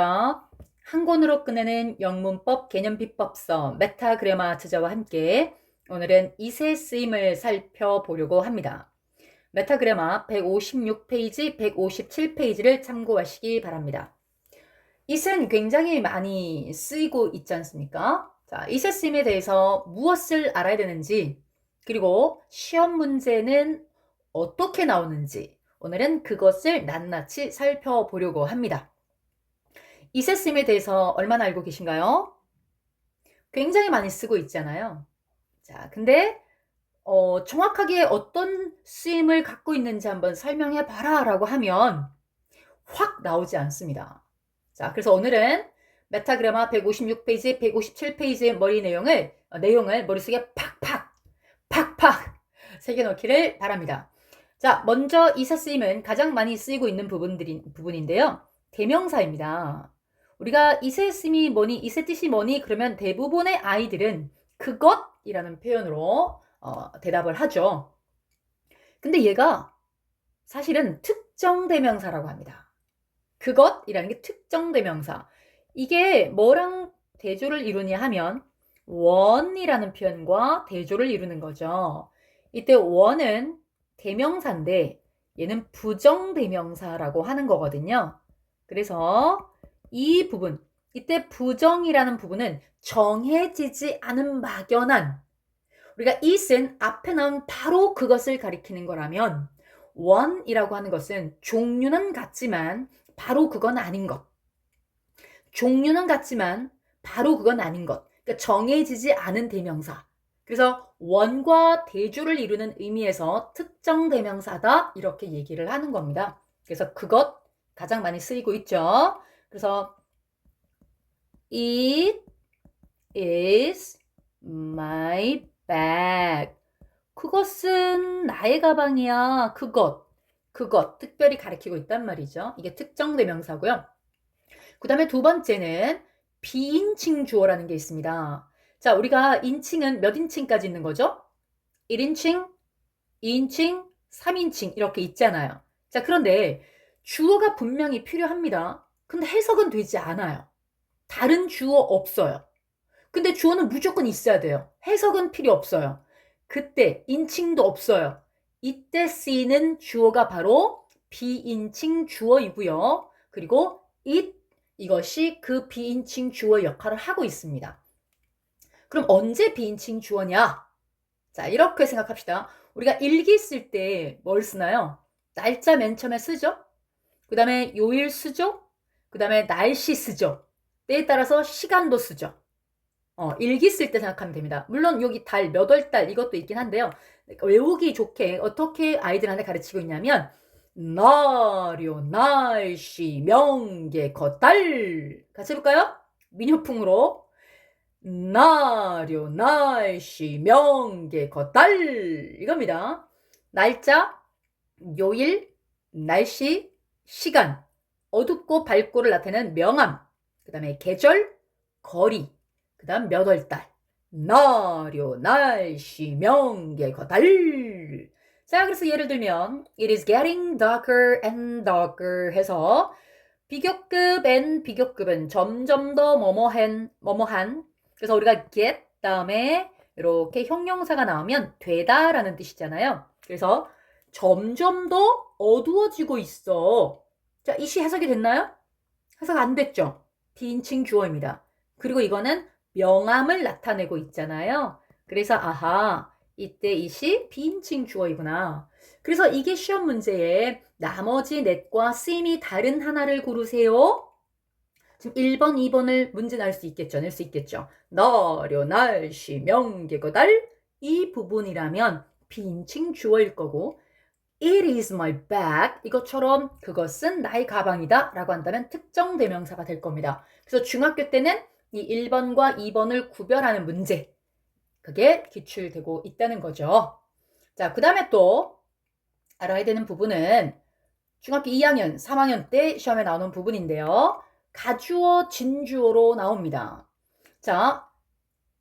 한 권으로 끝내는 영문법 개념비법서 메타그래마트저와 함께 오늘은 이세 쓰임을 살펴보려고 합니다. 메타그래마 156페이지, 157페이지를 참고하시기 바랍니다. 이세는 굉장히 많이 쓰이고 있지 않습니까? 자, 이세 쓰임에 대해서 무엇을 알아야 되는지, 그리고 시험 문제는 어떻게 나오는지 오늘은 그것을 낱낱이 살펴보려고 합니다. 이세 쓰임에 대해서 얼마나 알고 계신가요? 굉장히 많이 쓰고 있잖아요. 자, 근데 정확하게 어떤 쓰임을 갖고 있는지 한번 설명해 봐라 라고 하면 확 나오지 않습니다. 자, 그래서 오늘은 메타그래마 156페이지, 157페이지의 내용을 머릿속에 팍팍 새겨넣기를 바랍니다. 자, 먼저 이세 쓰임은 가장 많이 쓰이고 있는 부분인데요. 대명사입니다. 우리가 이세 쓰임이 뭐니, 이세 뜻이 뭐니? 그러면 대부분의 아이들은 그것이라는 표현으로 대답을 하죠. 근데 얘가 사실은 특정 대명사라고 합니다. 그것이라는 게 특정 대명사. 이게 뭐랑 대조를 이루냐 하면 원이라는 표현과 대조를 이루는 거죠. 이때 원은 대명사인데 얘는 부정대명사라고 하는 거거든요. 그래서 이 부분, 이때 부정이라는 부분은 정해지지 않은 막연한, 우리가 it은 앞에 나온 바로 그것을 가리키는 거라면 one이라고 하는 것은 종류는 같지만 바로 그건 아닌 것. 종류는 같지만 바로 그건 아닌 것. 그러니까 정해지지 않은 대명사. 그래서 원과 대조를 이루는 의미에서 특정 대명사다 이렇게 얘기를 하는 겁니다. 그래서 그것 가장 많이 쓰이고 있죠. 그래서 It is my bag. 그것은 나의 가방이야. 그것 특별히 가리키고 있단 말이죠. 이게 특정 대명사고요. 그 다음에 두 번째는 비인칭 주어라는 게 있습니다. 자, 우리가 인칭은 몇 인칭까지 있는 거죠? 1인칭, 2인칭, 3인칭 이렇게 있잖아요. 자, 그런데 주어가 분명히 필요합니다. 근데 해석은 되지 않아요. 다른 주어 없어요. 근데 주어는 무조건 있어야 돼요. 해석은 필요 없어요. 그때 인칭도 없어요. 이때 쓰이는 주어가 바로 비인칭 주어이고요. 그리고 이것이 그 비인칭 주어 역할을 하고 있습니다. 그럼 언제 비인칭 주어냐? 자, 이렇게 생각합시다. 우리가 일기 쓸 때 뭘 쓰나요? 날짜 맨 처음에 쓰죠? 그 다음에 요일 쓰죠? 그 다음에 날씨 쓰죠? 때에 따라서 시간도 쓰죠? 일기 쓸 때 생각하면 됩니다. 물론 여기 달, 몇 월 달 이것도 있긴 한데요. 외우기 좋게 어떻게 아이들한테 가르치고 있냐면 날요, 날씨, 명계, 겉달 같이 해볼까요? 민요풍으로 날요, 날씨, 명계, 겉달 이겁니다. 날짜, 요일, 날씨, 시간, 어둡고 밝고를 나타내는 명암, 그 다음에 계절, 거리, 그 다음 몇 월 달, 날요, 날씨, 명계, 겉달. 자, 그래서 예를 들면 It is getting darker and darker 해서 비교급 and 비교급은 점점 더 뭐뭐한. 그래서 우리가 get 다음에 이렇게 형용사가 나오면 되다라는 뜻이잖아요. 그래서 점점 더 어두워지고 있어. 자, 이 시 해석이 됐나요? 해석 안 됐죠? 비인칭 주어입니다. 그리고 이거는 명암을 나타내고 있잖아요. 그래서 아하, 이때 이 시 비인칭 주어이구나. 그래서 이게 시험 문제에 나머지 넷과 쓰임이 다른 하나를 고르세요. 지금 1번, 2번을 문제 낼 수 있겠죠. 너려, 날씨, 명계고 달. 이 부분이라면 비인칭 주어일 거고 It is my bag. 이것처럼 그것은 나의 가방이다 라고 한다면 특정 대명사가 될 겁니다. 그래서 중학교 때는 이 1번과 2번을 구별하는 문제. 그게 기출되고 있다는 거죠. 자, 그 다음에 또 알아야 되는 부분은 중학교 2학년, 3학년 때 시험에 나오는 부분인데요. 가주어, 진주어로 나옵니다. 자,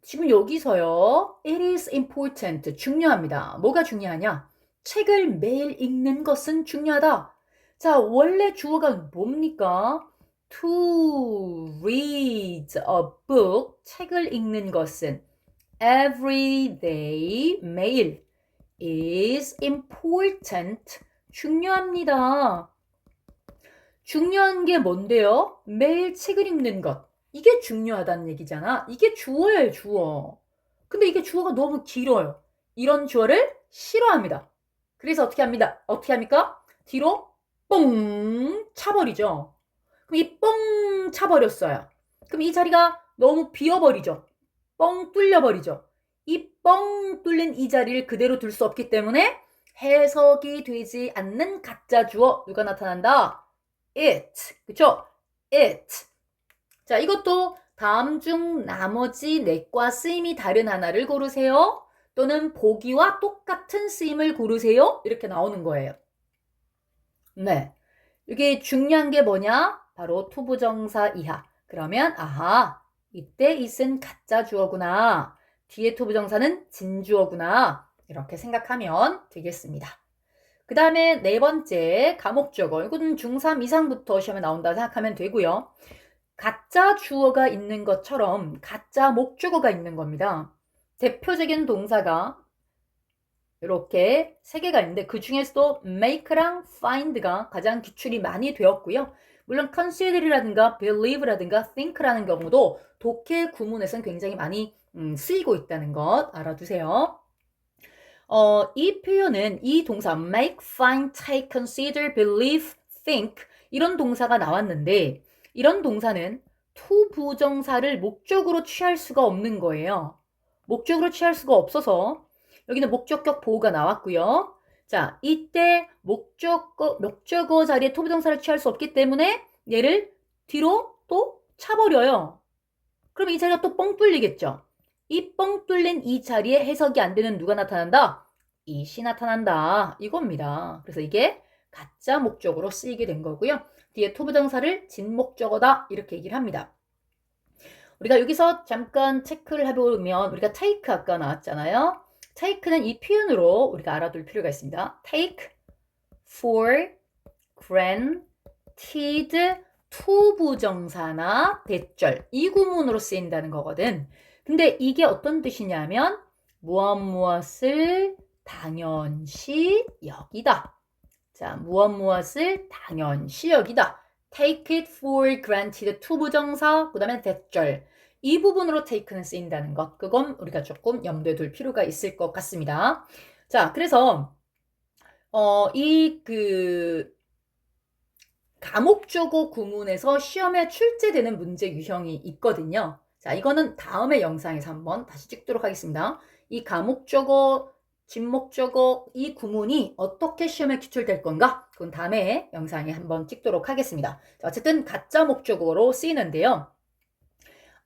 지금 여기서요. It is important. 중요합니다. 뭐가 중요하냐? 책을 매일 읽는 것은 중요하다. 자, 원래 주어가 뭡니까? To read a book, 책을 읽는 것은 every day, 매일 is important, 중요합니다. 중요한 게 뭔데요? 매일 책을 읽는 것. 이게 중요하다는 얘기잖아. 이게 주어예요, 주어. 근데 이게 주어가 너무 길어요. 이런 주어를 싫어합니다. 그래서 어떻게 합니다? 어떻게 합니까? 뒤로 뽕 차버리죠. 그럼 이 뻥 차버렸어요. 그럼 이 자리가 너무 비어버리죠. 뻥 뚫려버리죠. 이 뻥 뚫린 이 자리를 그대로 둘 수 없기 때문에 해석이 되지 않는 가짜 주어 누가 나타난다? it. 그쵸? it. 자, 이것도 다음 중 나머지 넷과 쓰임이 다른 하나를 고르세요. 또는 보기와 똑같은 쓰임을 고르세요. 이렇게 나오는 거예요. 네. 이게 중요한 게 뭐냐? 바로 투부정사 이하. 그러면 아하, 이때 it은 가짜 주어구나. 뒤에 투부정사는 진주어구나. 이렇게 생각하면 되겠습니다. 그 다음에 네 번째 가목적어. 이거는 중3 이상부터 시험에 나온다 생각하면 되고요. 가짜 주어가 있는 것처럼 가짜 목적어가 있는 겁니다. 대표적인 동사가 이렇게 세 개가 있는데 그 중에서도 make랑 find가 가장 기출이 많이 되었고요. 물론 consider라든가 believe라든가 think라는 경우도 독해 구문에서는 굉장히 많이 쓰이고 있다는 것 알아두세요. 이 표현은 이 동사 make, find, take, consider, believe, think 이런 동사가 나왔는데 이런 동사는 투부정사를 목적으로 취할 수가 없는 거예요. 목적으로 취할 수가 없어서 여기는 목적격 보호가 나왔고요. 자, 이때 목적어 자리에 투부정사를 취할 수 없기 때문에 얘를 뒤로 또 차버려요. 그럼 이 자리가 또 뻥 뚫리겠죠. 이 뻥 뚫린 이 자리에 해석이 안 되는 누가 나타난다? it이 나타난다. 이겁니다. 그래서 이게 가짜 목적으로 쓰이게 된 거고요. 뒤에 투부정사를 진목적어다 이렇게 얘기를 합니다. 우리가 여기서 잠깐 체크를 해보면 우리가 take 아까 나왔잖아요. take는 이 표현으로 우리가 알아둘 필요가 있습니다. take for granted 투부정사나 대절 이 구문으로 쓰인다는 거거든. 근데 이게 어떤 뜻이냐면 무엇을 당연시 여기다. 자, 무엇을 당연시 여기다. take it for granted 투부정사, 그 다음에 대절. 이 부분으로 take는 쓰인다는 것. 그건 우리가 조금 염두에 둘 필요가 있을 것 같습니다. 자, 그래서 가목적어 구문에서 시험에 출제되는 문제 유형이 있거든요. 자, 이거는 다음의 영상에서 한번 다시 찍도록 하겠습니다. 이 가목적어, 진목적어, 이 구문이 어떻게 시험에 기출될 건가? 그건 다음에 영상에 한번 찍도록 하겠습니다. 자, 어쨌든 가짜 목적어로 쓰이는데요.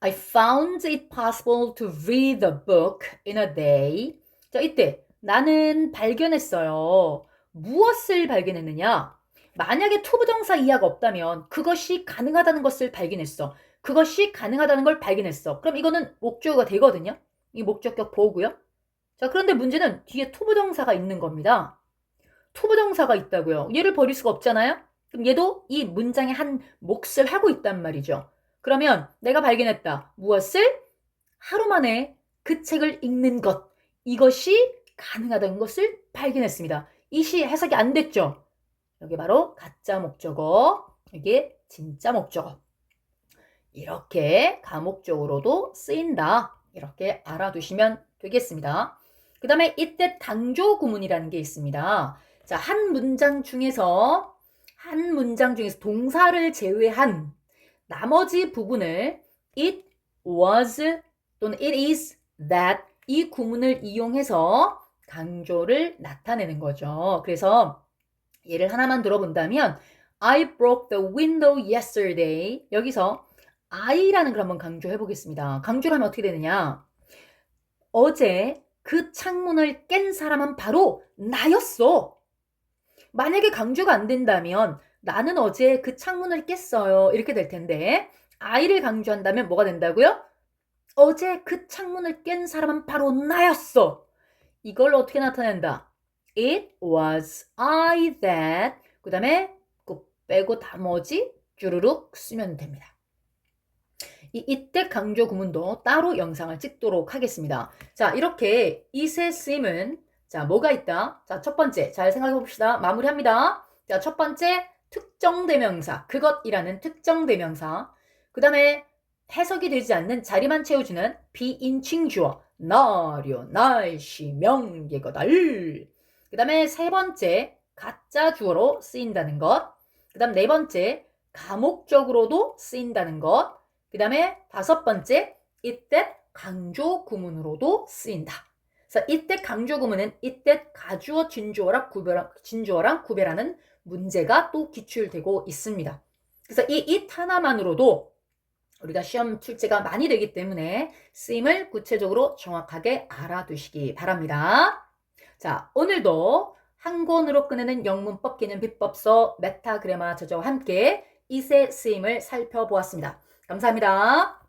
I found it possible to read the book in a day. 자, 이때 나는 발견했어요. 무엇을 발견했느냐? 만약에 투부정사 이하가 없다면 그것이 가능하다는 것을 발견했어. 그것이 가능하다는 걸 발견했어. 그럼 이거는 목적어가 되거든요. 이 목적격 보고요. 자, 그런데 문제는 뒤에 투부정사가 있는 겁니다. 투부정사가 있다고요. 얘를 버릴 수가 없잖아요. 그럼 얘도 이 문장의 한 몫을 하고 있단 말이죠. 그러면 내가 발견했다. 무엇을? 하루 만에 그 책을 읽는 것. 이것이 가능하다는 것을 발견했습니다. 이 시 해석이 안 됐죠. 여기 바로 가짜 목적어, 이게 진짜 목적어. 이렇게 가목적으로도 쓰인다. 이렇게 알아두시면 되겠습니다. 그 다음에 이때 강조 구문이라는 게 있습니다. 자, 한 문장 중에서 동사를 제외한 나머지 부분을 it was 또는 it is that 이 구문을 이용해서 강조를 나타내는 거죠. 그래서 예를 하나만 들어본다면 I broke the window yesterday. 여기서 I라는 걸 한번 강조해 보겠습니다. 강조를 하면 어떻게 되느냐? 어제 그 창문을 깬 사람은 바로 나였어. 만약에 강조가 안 된다면 나는 어제 그 창문을 깼어요. 이렇게 될 텐데 I를 강조한다면 뭐가 된다고요? 어제 그 창문을 깬 사람은 바로 나였어. 이걸 어떻게 나타낸다? It was I that 그 다음에 그 빼고 나머지 쭈루룩 쓰면 됩니다. 이때 강조 구문도 따로 영상을 찍도록 하겠습니다. 자, 이렇게 이세 쓰임은 자, 뭐가 있다? 자, 첫 번째 잘 생각해 봅시다. 마무리합니다. 자, 첫 번째 특정 대명사, 그것이라는 특정 대명사. 그 다음에 해석이 되지 않는 자리만 채워주는 비인칭 주어, 날요, 날씨, 명예거달. 그 다음에 세 번째 가짜 주어로 쓰인다는 것. 그 다음 네 번째 가목적으로도 쓰인다는 것. 그 다음에 다섯 번째 이때 강조 구문으로도 쓰인다. 그래서 이때 강조 구문은 이때 가주어 진주어랑 구별하는 문제가 또 기출되고 있습니다. 그래서 이 it 하나만으로도 우리가 시험 출제가 많이 되기 때문에 쓰임을 구체적으로 정확하게 알아두시기 바랍니다. 자, 오늘도 한 권으로 끝내는 영문법 개념 비법서 메타그래마 저자와 함께 이세 쓰임을 살펴보았습니다. 감사합니다.